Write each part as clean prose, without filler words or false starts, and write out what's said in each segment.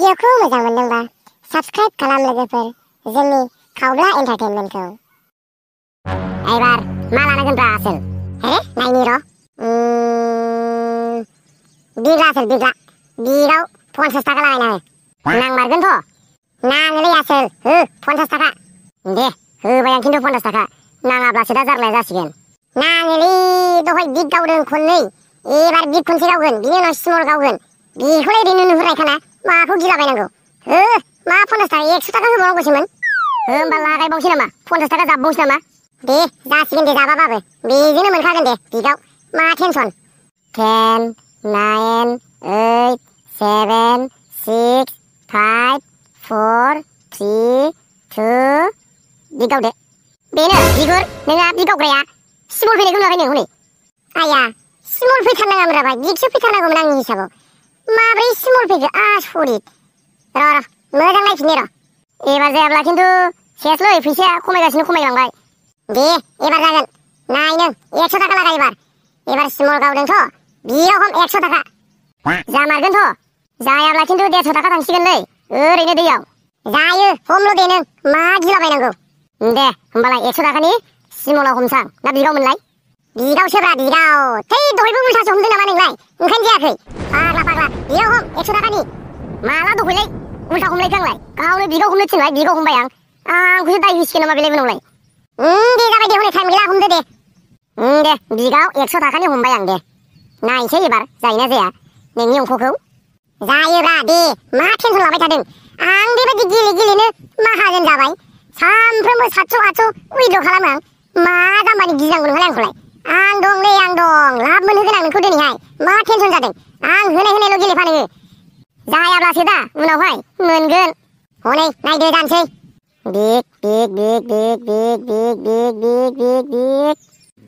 भिडिअखौ मोजां मोनदोंबा साबस्क्राइब खालाम लोगोफोर जोंनि खावब्ला एन्टारटेनमेन्टखौ। एबार मा लानांगोनब्रा आसोल? नायनि र'। बिग्ला आसोल बिग्ला। बिगाव 50 थाखा लागायना हो। नांमारगोनथ'? नाङोलै आसोल, हो 50 थाखा। दे होबाय आं खिन्थु 50 थाखा। नाङाब्लासो दा जारलाया जासिगोन। नाङोलै दहाय बिग गावदों खननै। एबार बिग खनसे गावगोन, बिनि उनाव स्मल गावगोन। बेखौलाय ओरैनो नुहुरनायखाना माखौ गिलाबायनांगौ? हो मा 50 थाखा 100 थाखा होबावनांगौसोमोन। होमबा लागायबावसै नामा? 50 थाखा जाबबावसै नामा? दे जासिगोन दे जाबाबाबो। बेजोंनो मोनखागोन दे बिगाव। मा टेनसन? 10, 9, 8, 7, 6, 5, 4, 3, 2 बिग गावदो। बेनो बिगुर नोंहा बिग गावग्राया। स्मल फैनायखौ नुवाखै नों हनै? आया स्मल फैथारनाङामोनब्रा भाइ, बिगसो फैथारनांगौमोन आंनि हिसाबाव। माब्रै स्मल फैखो आसरित। र' मोजां नायफिननि र'। एबार जायाब्ला खिन्थु सेसलै, फैसाया खमायगासिनो खमायलांबाय। दे एबार जागोन। नाय नों 100 थाखा लागा एबार। एबार स्मल गावदोंथ', बियाव हम 100 थाखा। जामारगोनथ'। जायाब्ला खिन्थु 150 थाखा थांसिगोनलै ओरैनो दैयाव। जायो हमल' दे नों, मा गिलाबायनांगौ। दे होमबालाय 100 थाखानि स्मलाव हमसां। ना बिगाव मोनलाय? बिगावसोब्रा बिगाव। थै दहायबो उल्थासो हमदों नामा नोंलाय? ओंखायनो जायाखै। फाग्ला फाग्ला बिगाव हम 100 थाखानि। माला दहायलाय उल्था हमलायखो आंलाय? गावनो बिगाव हमनो थिनबाय, बिगाव हमबाय आं। आंखौसो दाय होसिगोन नामा बेलाय उनावलाय? दे जाबाय दे हनै टाइम गैला, हमदो दे। दे बिगाव 100 थाखानि हमबाय आं दे। नायनोसै एबार जायोना जाया नोंनि अंखखौ। जायोब्रा दे, मा टेनसन लाबाय थादों? आं बेबायदि गेले गेलेनो माहाजोन जाबाय। सानफ्रोमबो 700 800 उइद्र' खालामो आं। मा जाम्बानि गिनांगौ नोंहालाय आंखौलाय? आं दं नै आं दं। लाब मोनहोगोन आं नोंखौ दिनैहाय। मा टेनसन जादों? आं होनायल' गेलेफा नोङो। जायाब्लासो दा उनावहाय मोनगोन। हनै नायदो जानोसै। Big big big big big big big big big big.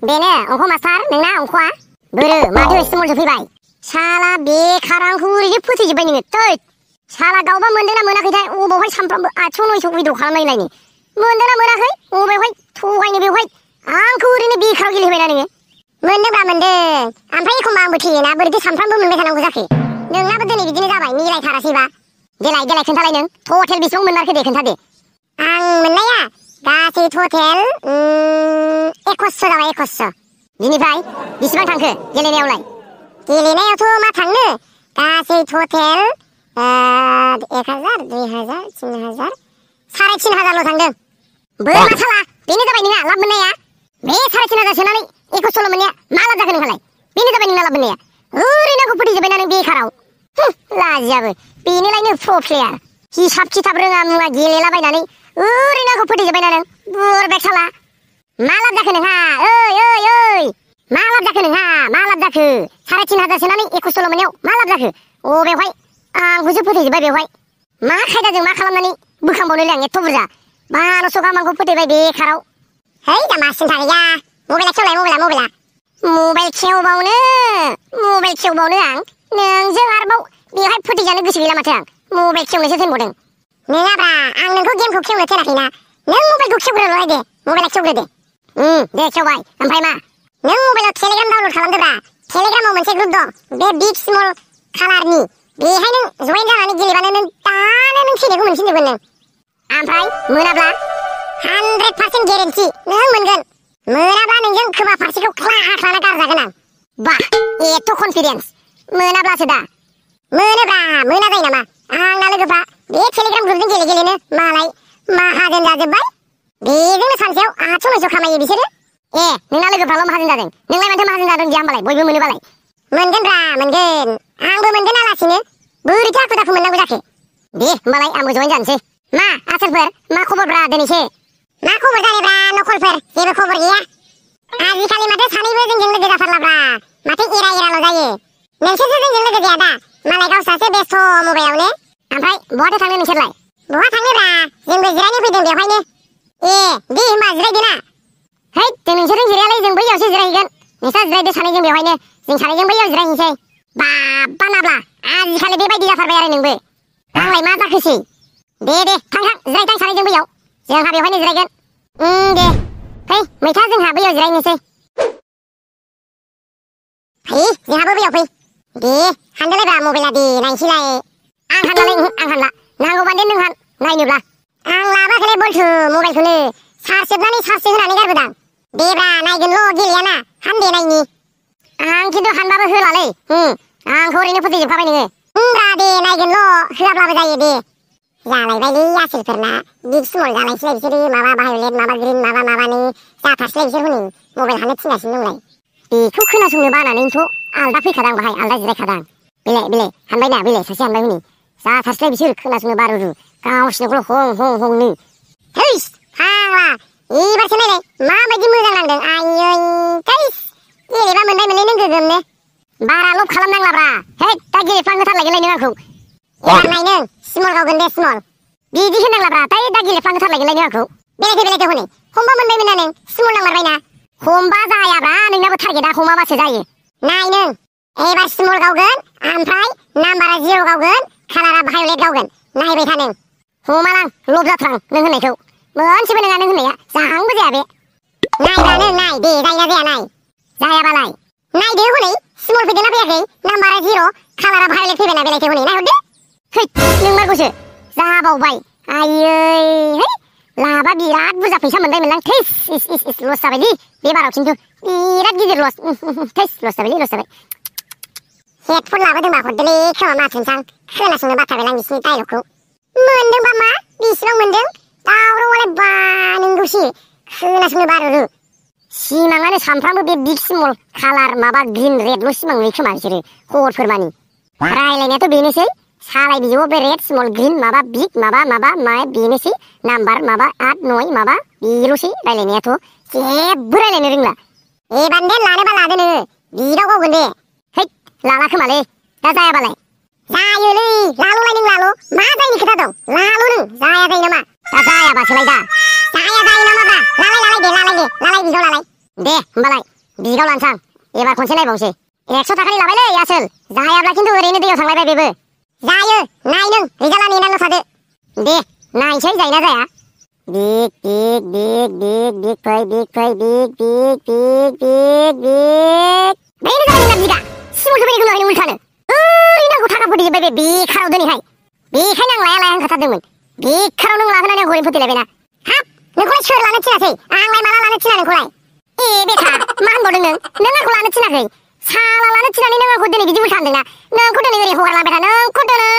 बेनो अंख मास्टार नोंना अंखआ? बोरो माथो स्मलसो फैबाय। साला बेखार आंखौ ओरैनो फोथैजोब्बाय नोङो। थैद साला गावबा मोनदोंना मोनाखैथाय? अबावहाय सानफ्रामबो 800 900 उइद्र' खालामलायलायनो? मोनदोंना मोनाखै? अबावहाय थगायनो बेवहाय आंखौ ओरैनो बेखाराव गेलेहोबायना नोङो? मोनदोंब्रा मोनदों। ओमफ्राय एखमबा आंबो थैयोना, बोरैथो सानफ्रामबो मोनबाय थानांगौ जाखो? नोंनाबो दिनै बिदिनो जाबाय, मिलायथारासैबा। देलाय देलाय खोन्थालाय नों टटेल बेसेबां मोनमारखो दे खोन्थादे। आं मोननाया गासै टटेल 2100 जाबाय 2100। बिनिफ्राय बेसेबां थांखो गेलेनायावलाय? गेलेनायावथ' मा थांनो, गासै टटेल 1000 2000 3000 3500ल' थांदों। बोरमा साला बेनो जाबाय नोंहा लाब मोननाया? बे 3500 सोनानै 2100ल' मोननाया मा लाब जाखो नोंहालाय? बेनो जाबाय नोंना लाब मोननाया? ओरैनो आंखौ फोथैजोब्बायना नों बेखाराव। लाजियाबो बेनोलायनो प्र' प्लेयार। हिसाब खिथाब रोङा मुङा गेलेलाबायनानै ओरैनो आंखौ फोथैजोब्बायना नों बुरबेक साला। मा लाब जाखो नोंहा? ओइ ओइ ओइ मा लाब जाखो नोंहा? मा लाब जाखो? 3500 सोनानै 2100ल' मोननायाव मा लाब जाखो? बेवहाय आंखौसो फोथैजोब्बाय बेवहाय। मा खायदाजों मा खालामनानै बोखांबावनोलै आं एथ' बुरजा? 1200 गाहाम आंखौ फोथैबाय बेखाराव। है दामा सिन्था गैया। मबाइला खेवलाय मबाइला। मबाइल खेवबावनो आं? नोंजों आरोबाव बेवहाय फोथैजानो गोसो गैला माथो आं। मबाइल खेवनोसो थिनबावदों। नङाब्रा आं नोंखौ गेमखौ खेवनो थिनाखैना। नों मबाइलखौ खेवग्रोलाय दे। मबाइला खेवग्रो दे। दे खेवबाय। ओमफ्राय मा? नों मबाइलाव टेलिग्राम डाउनलड खालामदोब्रा। टेलिग्रामाव मोनसे ग्रुप दं, बे बिग स्मल कालारनि। बेहाय नों जयेन जानानै गेलेबानो नों दानो नों थैनायखौ मोनफिनजोबगोन नों। ओमफ्राय मोनाब्ला 100% गेरेन्टि नों मोनगोन। मोनाब्ला नोंजों खोमा फारसेखौ ख्लाना गारजागोन आं। बा एथ' कनफिडेन्स। मोनाब्लासो दा? मोनोब्रा, मोना जायो नामा? आंना लोगोफ्रा बे टेलिग्राम ग्रुपजों गेलेनो मालाय माहाजोन जाजोब्बाय। बेजोंनो सानसेयाव 800 900 खामायो बिसोरो। नोंना लोगोफ्राल' माहाजोन जादों? नोंलाय माथो माहाजोन जादों गैया होमबालाय? बयबो मोनोबालाय? मोनगोनब्रा मोनगोन। आंबो मोनगोन आलासिनो। बोरैथो आखु दाखु मोननांगौ जाखो? दे होमबालाय आंबो जयेन जानोसै। मा आसोलफोर, मा खबरब्रा दिनैसो? मा खबर जानोब्रा नखलफोर, जेबो खबर गैया। आजिखालि माथो सानैबो जोंजों लोगो जाथारलाब्रा। माथो एराल' जायो। नोंसोरसो जोंजों लोगो जाया दा? मालाय गावस्रासो बेस्थ' मबाइलावनो। ओमफ्राय बहाथो थांनो नोंसोरलाय? बहा थांनोब्रा, जोंबो जिरायनो फैदों बेवहायनो। दे होमबा जिरायदो ना। है जों नोंसोरजों जिरायालै, जों बैयावसो जिरायहैगोन। नोंस्रा जिरायदो सानैजों बेवहायनो, जों सानैजों बैयाव जिरायहैनोसै। बाब्बा नाब्ला आजिखालि बेबायदि जाथारबाय आरो नोंबो। आंलाय मा जाखोसै? दे थां जिरायथां सानैजों बैयाव। जोंहा बेवहायनो जिरायगोन। दे फै मैथा जोंहा बैयाव जिरायनोसै। फै जोंहाबो बैयाव फै। दे हानदोलायब्रा मबाइला दे नायनोसैलाय। आं हानला। बायनोब्ला आं लाबाखैलै बल्थु मबाइलखौनो चार्ज जोबनानै चार्ज होनानै गारबोदां देब्रा नायगोनल' गेलेयाना हानदे नायनि आं खिन्थु हानबाबो होलालै आंखौ ओरैनो फोथैजोबखाबाय नोङो ब्रा दे नायगोनल' होआब्लाबो जायो दे जालायबायलै आसोलफोरना बिग स्मल जालायसैलाय बिसोरो माबा भायलेट माबा ग्रिन माबा माबानि जाथारसैलाय बिसोर हनै मबाइल हाननो थिनगासिनो दंलाय बेखौ खोनासंनो बानानैनोथ' आलदा फैखादां बाहाय आलदा जिरायखादां बेलाय हानबायना बेलाय सासे हानबाय हनै जाथारसैलाय बिसोर खोनासंनो बारुरु गावसिनोखौल' हं हंनो हैस फाग्ला एबारसो नायलाय माबायदि मोजां नांदों आयै थैस गेलेबा मोनबाय मोनलै नों गोगोमनो बारा लब खालामनांलाब्रा हैद दा गेलेफ्लांहोथारलायगोनलाय नों आंखौ एबार नाय नों स्मल गावगोन दे स्मल बिदि होनांलाब्रा दायो दा गेलेफ्लांहोथारलायगोनलाय नों आंखौ बेलायथो हनै हमबा मोनबायमोन ना नों स्मल नांमारबायना हमबा जायाब्रा नोंनाबो टारगेटआ हमाबासो जायो नाय नों एबार स्मल गावगोन ओमफ्राय नाम्बारा 0 गावगोन कालारा भायलेट गावगोन नायबाय था नों हमालां लब जाथ्रां नों होननायखौ मोनसेबो नङा नों होननाया जाहांबो जाया बे नायब्रा नों नाय दे जायोना जाया नाय जायाबालाय नायदो हनै स्मल फैदोंना फैयाखै नाम्बारा 0 कालारा भायलेट फैबायना बेलायथो हनै नायहरदो है नों मारगौसो जाबावबाय आयै है लाबा बिराद बुरजा फैसा मोनबायमोनलां थैस इस लस जाबायलै बे बाराव खिन्थु बिराद गिदिर लस थैस लस जाबाय हेडफन लाबोदोंबा हरदोलै खोमा माथोनसां खोनासंनो बाथारबायलां बिसिनि डायलगखौ मोनदोंबा मा बेसेबां मोनदों दावरावआलाय बानोंगौसो खोनासंनो बारुरु सिमाङानो सानफ्रामबो बे बिग स्मल कालार माबा ग्रिन रेडल' सिमां नुयो खोमा बिसोरो हरफोरमानि रायलायनायाथ' बेनोसै सालाय बिजौआव बे रेड स्मल ग्रिन माबा बिग माबा बेनोसै नाम्बार माबा 8 9 माबा बेल'सै रायलायनायाथ' जेबो रायलायनो रोंला एबार दे लानोबा लादो नोङो बिदाव गावगोन दे हैद लाला खोमालै दा जायाबालाय जायोलै लाल'लाय नों लाल' मा जायनि खोथा दं लाल' नों जाया जायो नामा दा जायाबासोलाय दा जाया जायो नामाब्रा लालाय बिगाव लालाय दे होमबालाय बिगाव लानसां एबार खनसे नायबावसै 100 थाखानि लाबायलै आसोल जायाब्ला खिन्थु ओरैनो दैयाव थांलायबाय बेबो जायो नाय नों रिजाल्टआ नेनानैल' थादो दे नायसै जायोना जाया बिग फै बेनो जाबाय नोंना बिगा सिमलसो फैनायखौ नुवाखै उल्थानो ओरैनो आंखौ थाखा फोथैजोब्बाय बे बेखाराव दिनैहाय बेखायनो आं लाया होनखाथारदोंमोन बेखाराव नों लाहोनानै आंखौ ओरैनो फोथैलायबायना हाब नोंखौलाय सोर लानो थिनाखै आंलाय माला लानो थिना नोंखौलाय ए बेथा मा होनबावदों नों आंखौ लानो थिनाखै साला लानो थिनानै नों आंखौ दिनै बिदि उल्था होनदोंना नोंखौ दिनै ओरै हगारलांबाय था नोंखौ दिनै